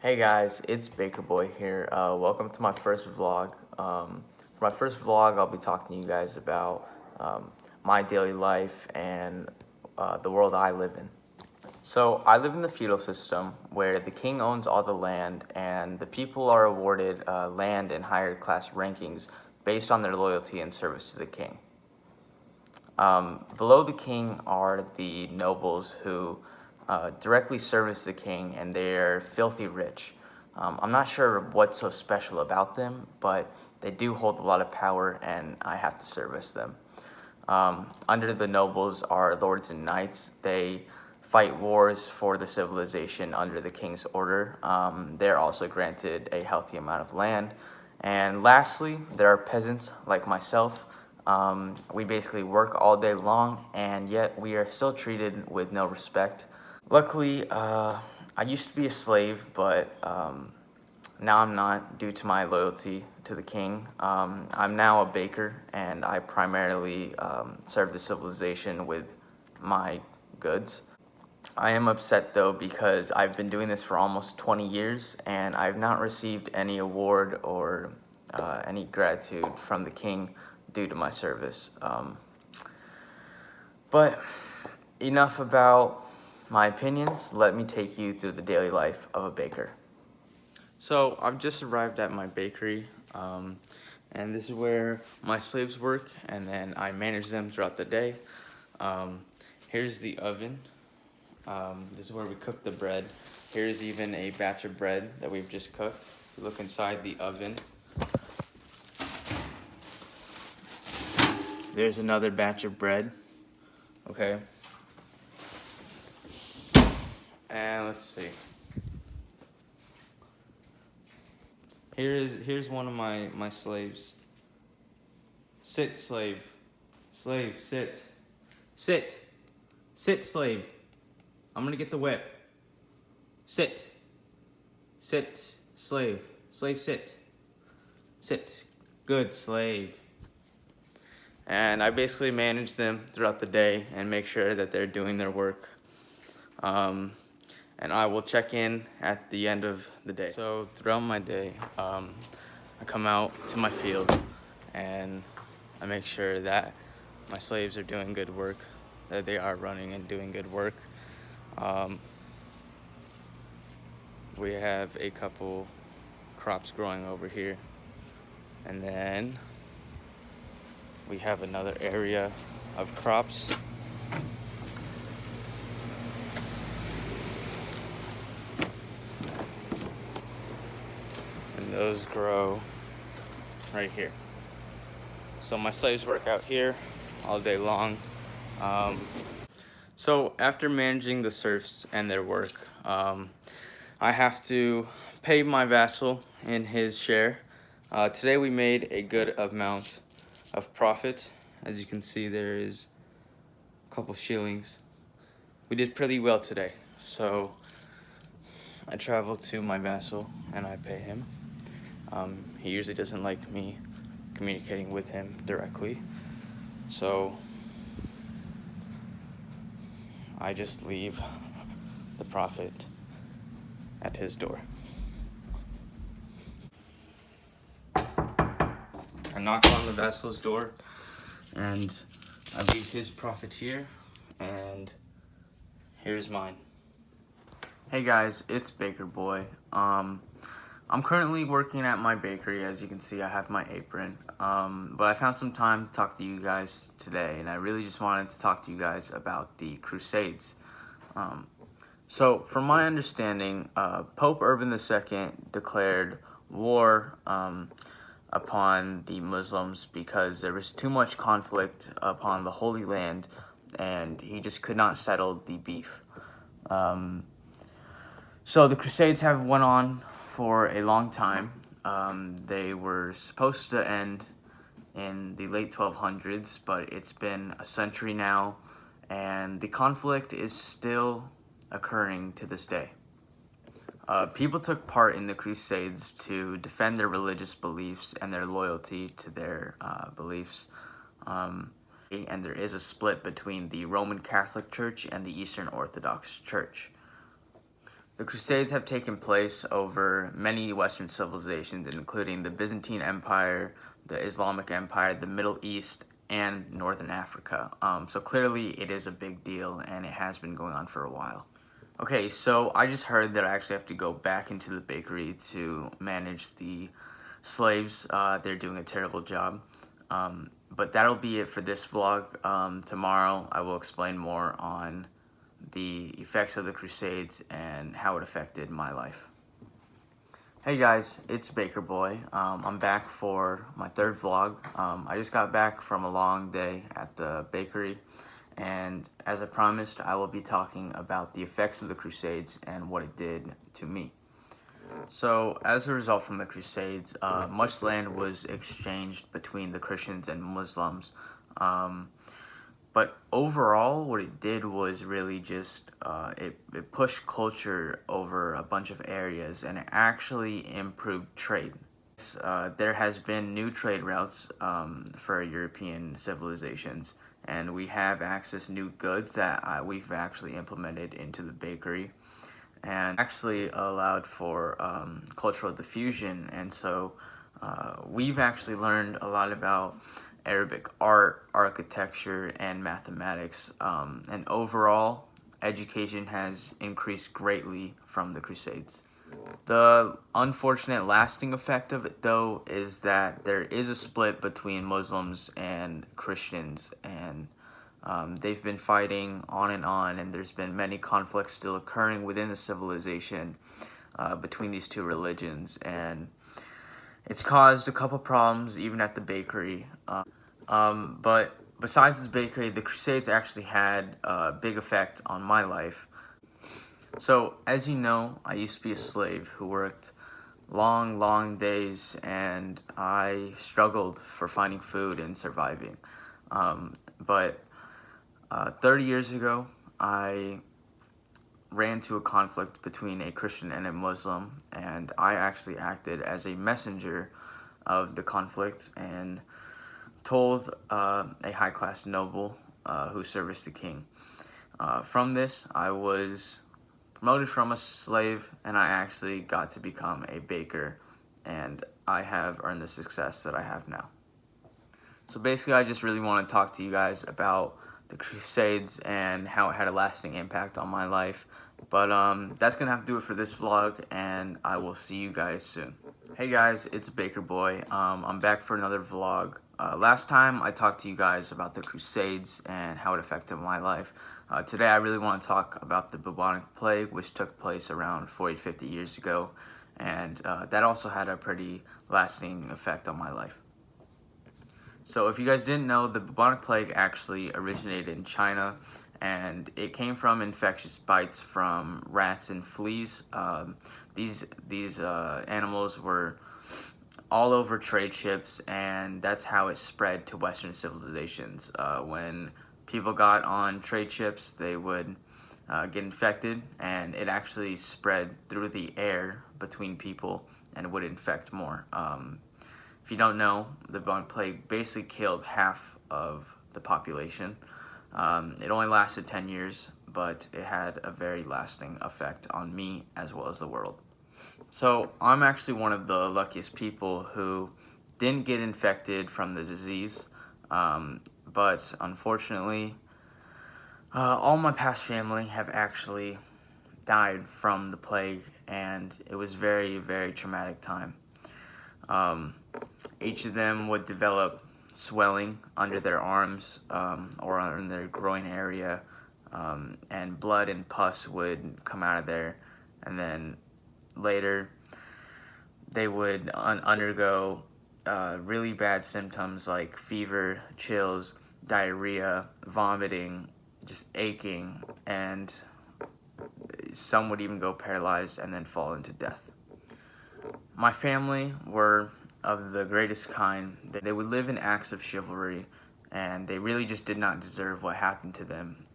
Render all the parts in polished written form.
Hey guys, it's Baker Boy here. Welcome to my first vlog. For my first vlog, I'll be talking to you guys about my daily life and the world I live in. So I live in the feudal system where the king owns all the land and the people are awarded land and higher class rankings based on their loyalty and service to the king. Below the king are the nobles who directly service the king, and they're filthy rich. I'm not sure what's so special about them, but they do hold a lot of power, and I have to service them. Under the nobles are lords and knights. They fight wars for the civilization under the king's order. They're also granted a healthy amount of land. And lastly, there are peasants like myself. We basically work all day long, and yet we are still treated with no respect. Luckily, I used to be a slave, but now I'm not due to my loyalty to the king. I'm now a baker, and I primarily serve the civilization with my goods. I am upset though because I've been doing this for almost 20 years and I've not received any award or any gratitude from the king due to my service. But enough about my opinions. Let me take you through the daily life of a baker. So I've just arrived at my bakery, and this is where my slaves work, and then I manage them throughout the day. Here's the oven. This is where we cook the bread. Here's even a batch of bread that we've just cooked. You look inside the oven. There's another batch of bread. Okay. And let's see. Here's one of my slaves. Sit, slave. Slave, sit. Sit. Sit, slave. I'm gonna get the whip. Sit. Sit, slave. Slave, sit. Sit. Good, slave. And I basically manage them throughout the day and make sure that they're doing their work. And I will check in at the end of the day. So throughout my day, I come out to my field and I make sure that my slaves are doing good work, that they are running and doing good work. We have a couple crops growing over here, and then we have another area of crops. And those grow right here. So my slaves work out here all day long. So after managing the serfs and their work, I have to pay my vassal in his share. Today we made a good amount of profit. As you can see, there is a couple shillings. We did pretty well today. So I travel to my vassal and I pay him. He usually doesn't like me communicating with him directly. So I just leave the profit at his door. I knock on the vassal's door and I leave his profit here, and here's mine. Hey guys, it's Baker Boy. I'm currently working at my bakery. As you can see, I have my apron. But I found some time to talk to you guys today, and I really just wanted to talk to you guys about the Crusades. So, from my understanding, Pope Urban II declared war upon the Muslims because there was too much conflict upon the Holy Land, and he just could not settle the beef. So the Crusades have went on for a long time. They were supposed to end in the late 1200s, but it's been a century now, and the conflict is still occurring to this day. People took part in the Crusades to defend their religious beliefs and their loyalty to their beliefs. And there is a split between the Roman Catholic Church and the Eastern Orthodox Church. The Crusades have taken place over many Western civilizations, including the Byzantine Empire, the Islamic Empire, the Middle East, and Northern Africa. So clearly it is a big deal, and it has been going on for a while. Okay, so I just heard that I actually have to go back into the bakery to manage the slaves. They're doing a terrible job. But that'll be it for this vlog. Tomorrow I will explain more on the effects of the Crusades and how it affected my life. Hey guys, it's Baker Boy. I'm back for my third vlog. I just got back from a long day at the bakery, and as I promised, I will be talking about the effects of the Crusades and what it did to me. So, as a result from the Crusades, much land was exchanged between the Christians and Muslims. But overall, what it did was really just, it pushed culture over a bunch of areas, and it actually improved trade. There has been new trade routes for European civilizations, and we have access to new goods that we've actually implemented into the bakery, and actually allowed for cultural diffusion. And so we've actually learned a lot about Arabic art, architecture, and mathematics. And overall, education has increased greatly from the Crusades. The unfortunate lasting effect of it, though, is that there is a split between Muslims and Christians, and they've been fighting on, and there's been many conflicts still occurring within the civilization between these two religions, and it's caused a couple problems even at the bakery. But besides this bakery, the Crusades actually had a big effect on my life. So, as you know, I used to be a slave who worked long days, and I struggled for finding food and surviving. But 30 years ago, I ran into a conflict between a Christian and a Muslim, and I actually acted as a messenger of the conflict and told a high-class noble who serviced the king. From this, I was promoted from a slave, and I actually got to become a baker, and I have earned the success that I have now. So basically, I just really want to talk to you guys about the Crusades and how it had a lasting impact on my life. But that's gonna have to do it for this vlog, and I will see you guys soon. Hey guys, it's Baker Boy. I'm back for another vlog. Last time I talked to you guys about the Crusades and how it affected my life. Today I really want to talk about the bubonic plague, which took place around 40 to 50 years ago, and that also had a pretty lasting effect on my life. So if you guys didn't know, the bubonic plague actually originated in China, and it came from infectious bites from rats and fleas. These animals were all over trade ships, and that's how it spread to Western civilizations. When people got on trade ships, they would get infected, and it actually spread through the air between people and would infect more. If you don't know, the bubonic plague basically killed half of the population. It only lasted 10 years, but it had a very lasting effect on me as well as the world. So I'm actually one of the luckiest people who didn't get infected from the disease, but unfortunately, all my past family have actually died from the plague, and it was very traumatic time. Each of them would develop swelling under their arms or in their groin area, and blood and pus would come out of there, and then later they would undergo really bad symptoms like fever, chills, diarrhea, vomiting, just aching, and some would even go paralyzed and then fall into death. My family were of the greatest kind. They would live in acts of chivalry, and they really just did not deserve what happened to them.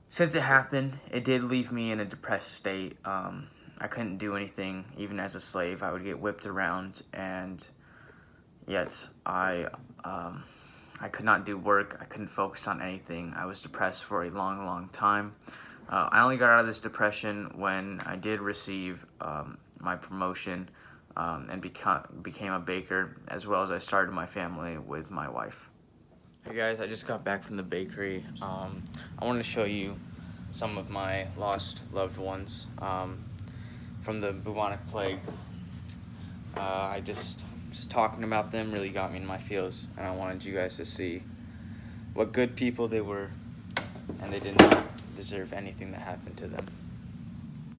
Since it happened, it did leave me in a depressed state. I couldn't do anything. Even as a slave, I would get whipped around, and yet I could not do work. I couldn't focus on anything. I was depressed for a long time. I only got out of this depression when I did receive my promotion and became a baker, as well as I started my family with my wife. Hey guys, I just got back from the bakery. I want to show you some of my lost loved ones from the bubonic plague. I just talking about them really got me in my feels, and I wanted you guys to see what good people they were, and they did not deserve anything that happened to them.